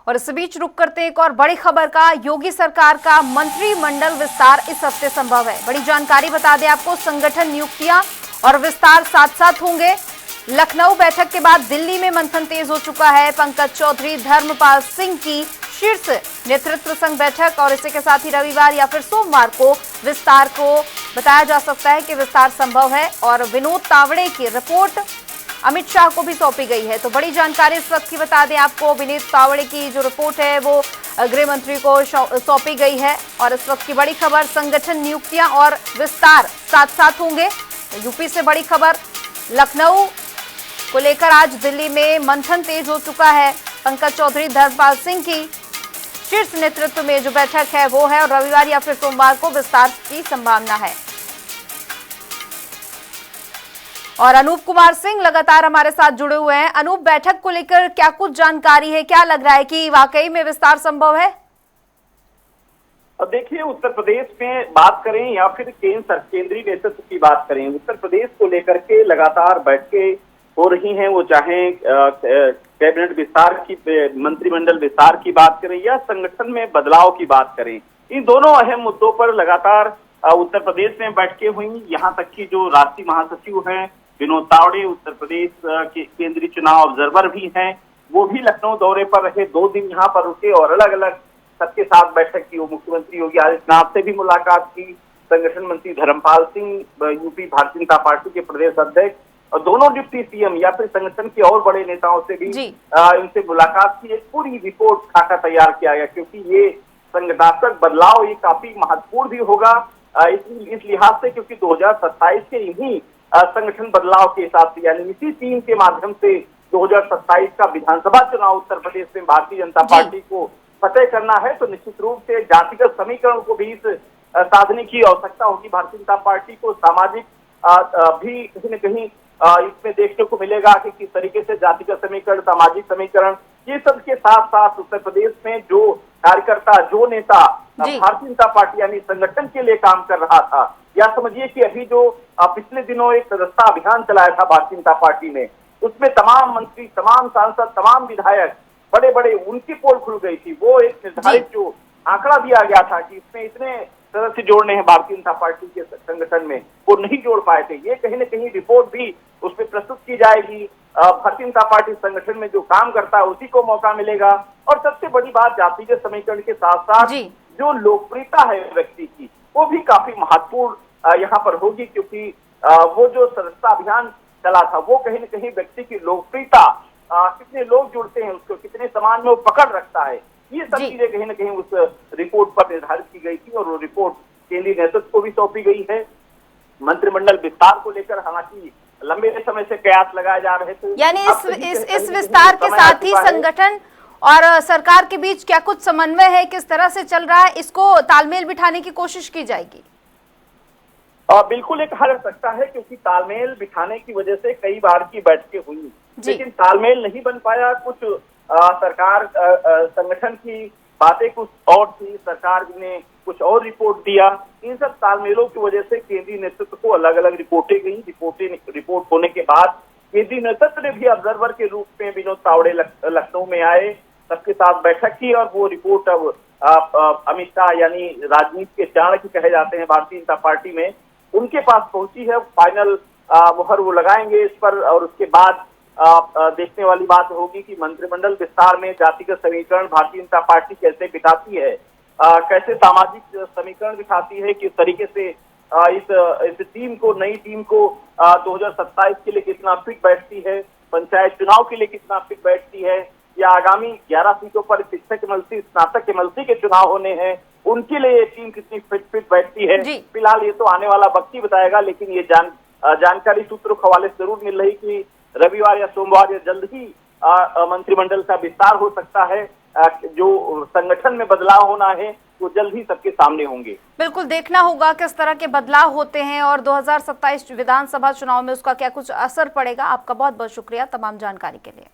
और इस बीच रुक करते एक और बड़ी खबर का, योगी सरकार का मंत्रिमंडल विस्तार इस हफ्ते संभव है। बड़ी जानकारी बता दें आपको, संगठन नियुक्तियां और विस्तार साथ साथ होंगे। लखनऊ बैठक के बाद दिल्ली में मंथन तेज हो चुका है। पंकज चौधरी, धर्मपाल सिंह की शीर्ष नेतृत्व संघ बैठक और इसी के साथ ही रविवार या फिर सोमवार को विस्तार को बताया जा सकता है कि विस्तार संभव है। और विनोद तावड़े की रिपोर्ट अमित शाह को भी सौंपी गई है। तो बड़ी जानकारी इस वक्त की बता दें आपको, विनोद तावड़े की जो रिपोर्ट है वो गृह मंत्री को सौंपी गई है। और इस वक्त की बड़ी खबर, संगठन नियुक्तियां और विस्तार साथ साथ होंगे। यूपी से बड़ी खबर, लखनऊ को लेकर आज दिल्ली में मंथन तेज हो चुका है। पंकज चौधरी, धर्मपाल सिंह की शीर्ष नेतृत्व में जो बैठक है वो है और रविवार या फिर सोमवार को विस्तार की संभावना है। और अनूप कुमार सिंह लगातार हमारे साथ जुड़े हुए हैं। अनूप, बैठक को लेकर क्या कुछ जानकारी है? क्या लग रहा है कि वाकई में विस्तार संभव है? अब देखिए, उत्तर प्रदेश में बात करें या फिर केंद्रीय नेतृत्व की बात करें, उत्तर प्रदेश को लेकर के लगातार बैठकें हो रही हैं। वो चाहे कैबिनेट विस्तार की, मंत्रिमंडल विस्तार की बात करें या संगठन में बदलाव की बात करें, इन दोनों अहम मुद्दों पर लगातार उत्तर प्रदेश में बैठकें हुई। यहाँ तक कि जो राष्ट्रीय महासचिव हैं विनोद तावड़े, उत्तर प्रदेश के केंद्रीय चुनाव ऑब्जर्वर भी हैं, वो भी लखनऊ दौरे पर रहे। 2 दिन यहाँ पर रुके और अलग अलग सबके साथ बैठक की। वो मुख्यमंत्री योगी आदित्यनाथ से भी मुलाकात की, संगठन मंत्री धर्मपाल सिंह, यूपी भारतीय जनता पार्टी के प्रदेश अध्यक्ष, और दोनों डिप्टी सीएम या फिर संगठन के और बड़े नेताओं से भी इनसे मुलाकात की। एक पूरी रिपोर्ट खाका तैयार किया गया, क्योंकि ये संगठनात्मक बदलाव ये काफी महत्वपूर्ण भी होगा इस लिहाज से, क्योंकि 2027 के इन्हीं संगठन बदलाव के हिसाब से, यानी इसी टीम के माध्यम से 2027 का विधानसभा चुनाव उत्तर प्रदेश में भारतीय जनता पार्टी को फतेह करना है। तो निश्चित रूप से जातिगत समीकरण को भी इस साधने की आवश्यकता होगी। भारतीय जनता पार्टी को सामाजिक भी कहीं न कहीं इसमें देखने को मिलेगा कि किस तरीके से जातिगत समीकरण, सामाजिक समीकरण, ये सब के साथ साथ उत्तर प्रदेश में जो कार्यकर्ता, जो नेता भारतीय जनता पार्टी यानी संगठन के लिए काम कर रहा था, या समझिए कि अभी जो पिछले दिनों एक सदस्यता अभियान चलाया था भारतीय जनता पार्टी ने, उसमें तमाम मंत्री, तमाम सांसद, तमाम विधायक, बड़े बड़े उनकी पोल खुल गई थी। वो एक निर्धारित जो आंकड़ा दिया गया था कि इसमें इतने सदस्य जोड़ने हैं भारतीय जनता पार्टी के संगठन में, वो नहीं जोड़ पाए थे। ये कहीं न कहीं रिपोर्ट भी उसमें प्रस्तुत की जाएगी। भारतीय जनता पार्टी संगठन में जो काम करता है उसी को मौका मिलेगा। और सबसे बड़ी बात, जातिगत समीकरण के साथ साथ जो लोकप्रियता है व्यक्ति की, वो भी काफी महत्वपूर्ण यहाँ पर होगी, क्योंकि वो जो सदस्यता अभियान चला था वो कहीं न कहीं व्यक्ति की लोकप्रियता, कितने लोग जुड़ते हैं उसको, कितने समाज में वो पकड़ रखता है, ये सब चीजें कहीं न कहीं उस रिपोर्ट पर निर्धारित की गई थी। और वो रिपोर्ट केंद्रीय नेतृत्व को भी सौंपी गई है। मंत्रिमंडल विस्तार को लेकर हालांकि लंबे समय से कयास लगाए जा रहे थे, यानी इस विस्तार के साथ ही संगठन और सरकार के बीच क्या कुछ समन्वय है, किस तरह से चल रहा है, इसको तालमेल बिठाने की कोशिश की जाएगी? बिल्कुल एक हल सकता है, क्योंकि तालमेल बिठाने की वजह से कई बार की बैठकें हुई, लेकिन तालमेल नहीं बन पाया। कुछ सरकार संगठन की बातें कुछ और थी, सरकार ने कुछ और रिपोर्ट दिया। इन सब तालमेलों की वजह से केंद्रीय नेतृत्व को अलग अलग रिपोर्टें गई। रिपोर्ट होने के बाद केंद्रीय नेतृत्व ने भी ऑब्जर्वर के रूप में विनोद तावड़े लखनऊ में आए, सबके साथ बैठक की। और वो रिपोर्ट अब अमित शाह यानी राजनीति के चाणक्य कहे जाते हैं भारतीय जनता पार्टी में, उनके पास पहुंची है। फाइनल मुहर वो लगाएंगे इस पर, और उसके बाद देखने वाली बात होगी कि मंत्रिमंडल विस्तार में जातिगत समीकरण भारतीय जनता पार्टी कैसे बिठाती है, कैसे सामाजिक समीकरण बिठाती है, किस तरीके से इस टीम को, नई टीम को 2027 के लिए कितना फिट बैठती है, पंचायत चुनाव के लिए कितना फिट बैठती है, या आगामी 11 सीटों पर शिक्षक एमएलसी, स्नातक एमएलसी के चुनाव होने हैं, उनके लिए ये टीम कितनी फिट बैठती है। फिलहाल ये तो आने वाला वक्त ही बताएगा, लेकिन ये जानकारी सूत्रों के हवाले से जरूर मिल रही कि रविवार या सोमवार या जल्द ही मंत्रिमंडल का विस्तार हो सकता है। जो संगठन में बदलाव होना है वो जल्द ही सबके सामने होंगे। बिल्कुल देखना होगा किस तरह के बदलाव होते हैं और 2027 विधानसभा चुनाव में उसका क्या कुछ असर पड़ेगा। आपका बहुत बहुत शुक्रिया तमाम जानकारी के लिए।